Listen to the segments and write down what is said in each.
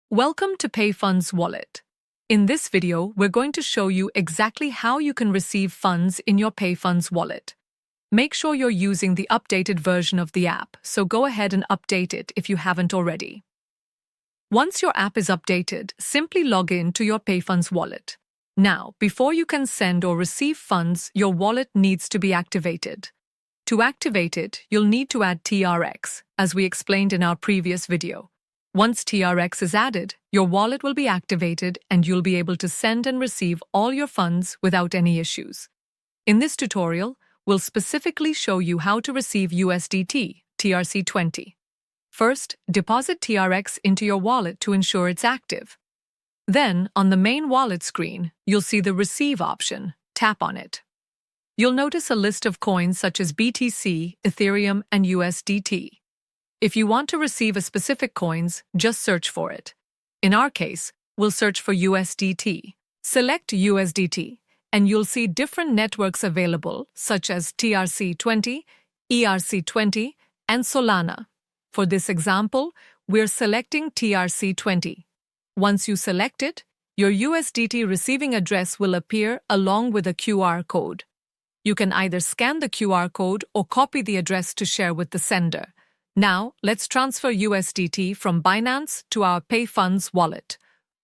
Welcome to PayFunds Wallet. In this video, we're going to show you exactly how you can receive funds in your PayFunds Wallet. Make sure you're using the updated version of the app, so go ahead and update it if you haven't already. Once your app is updated, simply log in to your PayFunds Wallet. Now, before you can send or receive funds, your wallet needs to be activated. To activate it, you'll need to add TRX, as we explained in our previous video. Once TRX is added, your wallet will be activated and you'll be able to send and receive all your funds without any issues. In this tutorial, we'll specifically show you how to receive USDT, TRC20. First, deposit TRX into your wallet to ensure it's active. Then, on the main wallet screen, you'll see the Receive option. Tap on it. You'll notice a list of coins such as BTC, Ethereum, and USDT. If you want to receive a specific coins, just search for it. In our case, we'll search for USDT. Select USDT, and you'll see different networks available, such as TRC20, ERC20, and Solana. For this example, we're selecting TRC20. Once you select it, your USDT receiving address will appear along with a QR code. You can either scan the QR code or copy the address to share with the sender. Now, let's transfer USDT from Binance to our PayFunds wallet.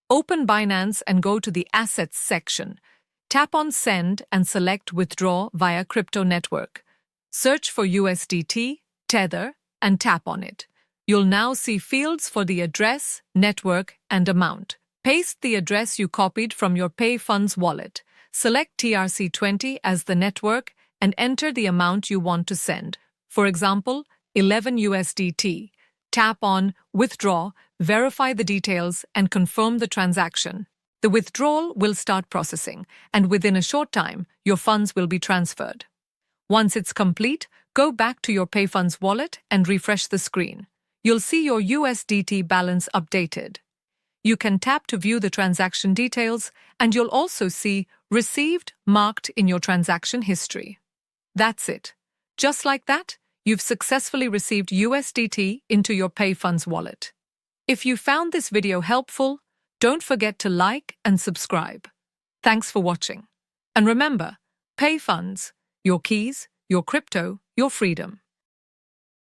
Open Binance and go to the Assets section. Tap on Send and select Withdraw via Crypto Network. Search for USDT, Tether, and tap on it. You'll now see fields for the address, network, and amount. Paste the address you copied from your PayFunds wallet. Select TRC20 as the network and enter the amount you want to send. For example, 11 USDT. Tap on Withdraw, verify the details, and confirm the transaction. The withdrawal will start processing, and within a short time, your funds will be transferred. Once it's complete, go back to your PayFunds wallet and refresh the screen. You'll see your USDT balance updated. You can tap to view the transaction details, and you'll also see Received marked in your transaction history. That's it. Just like that, you've successfully received USDT into your PayFunds wallet. If you found this video helpful, don't forget to like and subscribe. Thanks for watching. And remember, PayFunds, your keys, your crypto, your freedom.